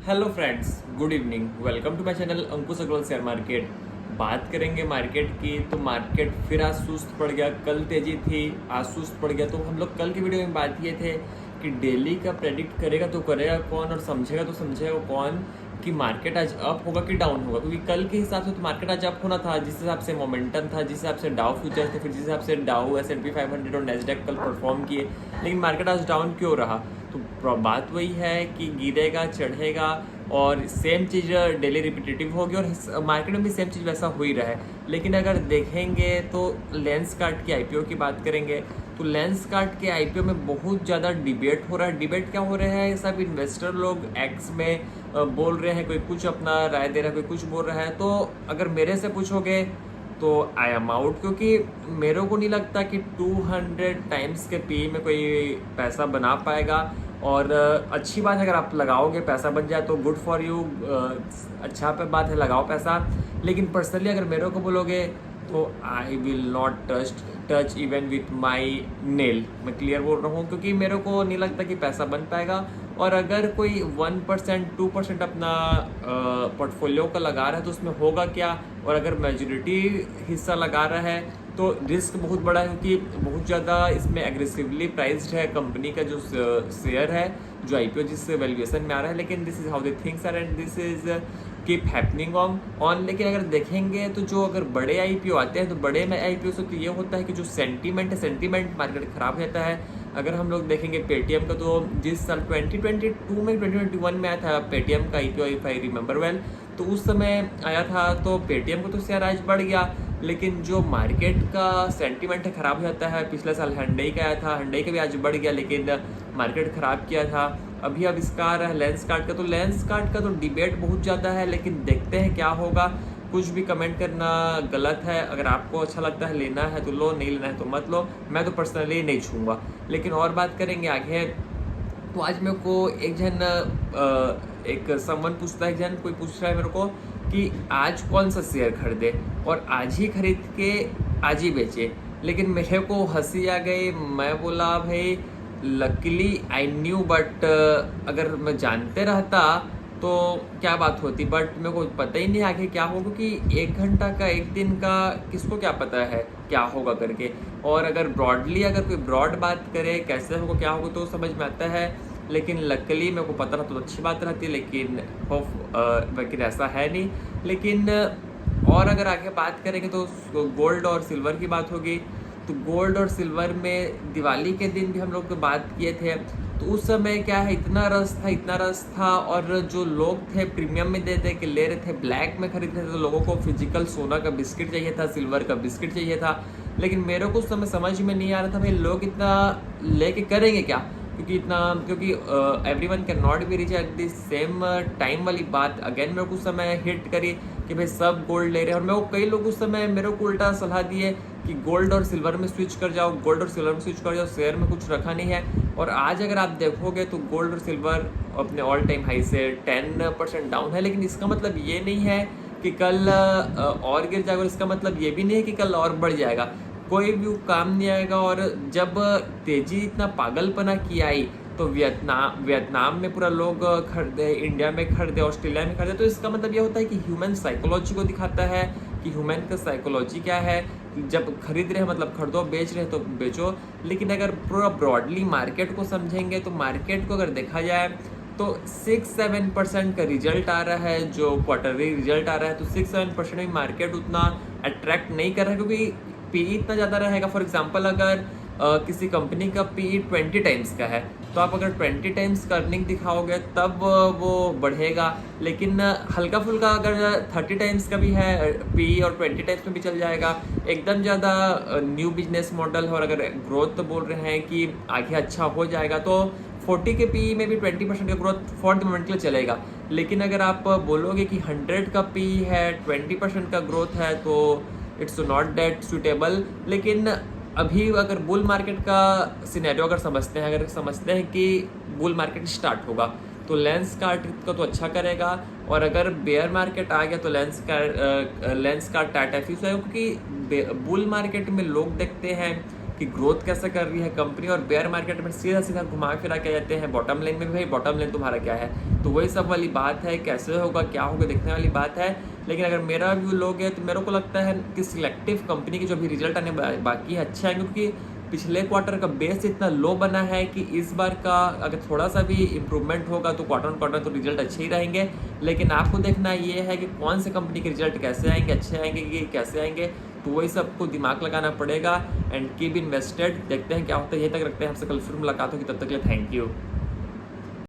Hello friends, good evening. Welcome to my channel Ankush Agarwal share market. बात करेंगे market की, तो मार्केट फिर आज सुस्त पड़ गया। कल तेजी थी, आज सुस्त पड़ गया। तो हम लोग कल की वीडियो में बात किए थे कि डेली का प्रेडिक्ट करेगा तो करेगा कौन, और समझेगा तो समझेगा कौन कि मार्केट आज अप होगा कि डाउन होगा। क्योंकि कल के हिसाब से तो मार्केट आज अप होना था, जिस हिसाब से मोमेंटम था, जिस हिसाब से डाउ फ्यूचर्स थे, फिर जिस हिसाब से डाउ S&P 500 और नेस्डैक कल परफॉर्म किए। लेकिन मार्केट आज डाउन क्यों रहा? तो बात वही है कि गिरेगा, चढ़ेगा, और सेम चीज़ डेली रिपीटेटिव होगी, और मार्केट में भी सेम चीज़ वैसा हो ही रहा है। लेकिन अगर देखेंगे तो लेंसकार्ट की आईपीओ की बात करेंगे, तो लेंसकार्ट के आईपीओ में बहुत ज़्यादा डिबेट हो रहा है। डिबेट क्या हो रहा है? सब इन्वेस्टर लोग एक्स में बोल रहे हैं, कोई कुछ अपना राय दे रहा है, कोई कुछ बोल रहा है। तो अगर मेरे से पूछोगे तो आई एम आउट, क्योंकि मेरे को नहीं लगता कि 200 टाइम्स के पी में कोई पैसा बना पाएगा। और अच्छी बात है, अगर आप लगाओगे पैसा बन जाए तो गुड फॉर यू, अच्छा पे बात है, लगाओ पैसा। लेकिन पर्सनली अगर मेरे को बोलोगे तो I will not touch even with my nail. मैं क्लियर बोल रहा हूँ, क्योंकि मेरे को नहीं लगता कि पैसा बन पाएगा। और अगर कोई 1% 2% अपना पोर्टफोलियो का लगा रहा है तो उसमें होगा क्या? और अगर मेजोरिटी हिस्सा लगा रहा है तो रिस्क बहुत बड़ा है, क्योंकि बहुत ज़्यादा इसमें एग्रेसिवली प्राइस्ड है कंपनी का जो शेयर है, जो आईपीओ जिस वैल्यूएशन में आ रहा है। लेकिन this is how the things are and this is keep happening on. लेकिन अगर देखेंगे तो जो अगर बड़े आईपीओ आते हैं तो बड़े में आईपीओ से तो ये होता है कि जो सेंटीमेंट है, सेंटीमेंट मार्केट खराब हो जाता है। अगर हम लोग देखेंगे पेटीएम का, तो जिस साल 2022 में 2021 में आया था पेटीएम का IPO, if I remember well, तो उस समय आया था तो पेटीएम का तो शेयर आज बढ़ गया। लेकिन जो मार्केट का सेंटीमेंट है खराब हो जाता है। पिछले साल हंडई का आया था, हंडई का भी आज बढ़ गया, लेकिन मार्केट खराब किया था। अभी अब इसका आ रहा है लेंसकार्ट का, तो लेंसकार्ट का तो डिबेट बहुत ज़्यादा है। लेकिन देखते हैं क्या होगा। कुछ भी कमेंट करना गलत है। अगर आपको अच्छा लगता है लेना है तो लो, नहीं लेना है तो मत लो। मैं तो पर्सनली नहीं छूँगा। लेकिन और बात करेंगे आगे। तो आज मेरे को एक जन एक समवन पूछता है, जन कोई पूछ रहा है मेरे को कि आज कौन सा शेयर खरीदे, और आज ही खरीद के आज ही बेचे। लेकिन मेरे को हंसी आ गई। मैं बोला भाई लकीली आई न्यू, बट अगर मैं जानते रहता तो क्या बात होती, बट मेरे को पता ही नहीं आगे क्या होगा, क्योंकि 1 घंटा का, एक दिन का किसको क्या पता है क्या होगा करके। और अगर ब्रॉडली अगर कोई ब्रॉड बात करे कैसे होगा क्या होगा तो समझ में आता है। लेकिन लकीली मेरे को पता रहता तो अच्छी बात रहती, लेकिन लेकिन ऐसा है नहीं। लेकिन और अगर आगे बात करेंगे तो गोल्ड और सिल्वर की बात होगी। तो गोल्ड और सिल्वर में दिवाली के दिन भी हम लोग तो बात किए थे। तो उस समय क्या है, इतना रस था, और जो लोग थे प्रीमियम में दे दे के ले रहे थे, ब्लैक में खरीद रहे थे। तो लोगों को फिजिकल सोना का बिस्किट चाहिए था, सिल्वर का बिस्किट चाहिए था। लेकिन मेरे को उस समय समझ में नहीं आ रहा था भाई लोग इतना लेके करेंगे क्या, क्योंकि everyone can not be rich at the same time वाली बात अगेन मेरे को उस समय हिट करी कि भाई सब गोल्ड ले रहे हैं। और मेरे को कई लोग उस समय मेरे को उल्टा सलाह दिए कि गोल्ड और सिल्वर में स्विच कर जाओ, गोल्ड और सिल्वर में स्विच कर जाओ, शेयर में कुछ रखा नहीं है। और आज अगर आप देखोगे तो गोल्ड और सिल्वर अपने ऑल टाइम हाई से 10% डाउन है। लेकिन इसका मतलब ये नहीं है कि कल और गिर जाएगा, और इसका मतलब ये भी नहीं है कि कल और बढ़ जाएगा। कोई भी काम नहीं आएगा। और जब तेजी इतना पागलपना की आई तो वियतनाम में पूरा लोग खरीदे, इंडिया में खरीदे, ऑस्ट्रेलिया में खरीदे। तो इसका मतलब ये होता है कि ह्यूमन साइकोलॉजी को दिखाता है कि ह्यूमन का साइकोलॉजी क्या है। जब खरीद रहे हैं मतलब खरीदो, बेच रहे हैं तो बेचो। लेकिन अगर पूरा ब्रॉडली मार्केट को समझेंगे तो मार्केट को अगर देखा जाए तो 6-7% का रिजल्ट आ रहा है, जो क्वार्टरली रिजल्ट आ रहा है। तो 6-7% में मार्केट उतना अट्रैक्ट नहीं कर रहा है, क्योंकि पी इतना ज़्यादा रहेगा। फॉर एग्जांपल अगर किसी कंपनी का पी 20 टाइम्स का है, तो आप अगर 20 टाइम्स का अर्निंग दिखाओगे तब वो बढ़ेगा। लेकिन हल्का फुल्का अगर 30 टाइम्स का भी है पी और 20 टाइम्स में भी चल जाएगा। एकदम ज़्यादा न्यू बिजनेस मॉडल, और अगर ग्रोथ तो बोल रहे हैं कि आगे अच्छा हो जाएगा, तो 40 के पी में भी 20% का ग्रोथ फॉर द मोमेंट के लिए चलेगा। लेकिन अगर आप बोलोगे कि 100 का पी है, 20% का ग्रोथ है, तो इट्स नॉट दैट सुटेबल। लेकिन अभी अगर बुल मार्केट का सिनेरियो अगर समझते हैं कि बुल मार्केट स्टार्ट होगा तो लेंसकार्ट का तो अच्छा करेगा। और अगर बेयर मार्केट आ गया तो लेंसकार्ट टाटा फ्यूज है, क्योंकि बुल मार्केट में लोग देखते हैं कि ग्रोथ कैसे कर रही है कंपनी, और बेयर मार्केट में सीधा सीधा घुमा फिरा के जाते हैं बॉटम लाइन में, भाई बॉटम लाइन तुम्हारा क्या है। तो वही सब वाली बात है, कैसे होगा क्या होगा देखने वाली बात है। लेकिन अगर मेरा व्यू लोगे तो मेरे को लगता है कि सिलेक्टिव कंपनी के जो भी रिजल्ट आने बाकी है अच्छे आएंगे, क्योंकि पिछले क्वार्टर का बेस इतना लो बना है कि इस बार का अगर थोड़ा सा भी इम्प्रूवमेंट होगा तो क्वार्टर ऑन क्वार्टर तो रिजल्ट अच्छे ही रहेंगे। लेकिन आपको देखना ये है कि कौन से कंपनी के रिजल्ट कैसे आएंगे, अच्छे आएंगे कि कैसे आएंगे, तो वही सबको दिमाग लगाना पड़ेगा। एंड कीप इन्वेस्टेड, देखते हैं क्या होता है। ये तक रखते हैं, हमसे कल फिर मुलाकात होगी, तब तक के लिए थैंक यू।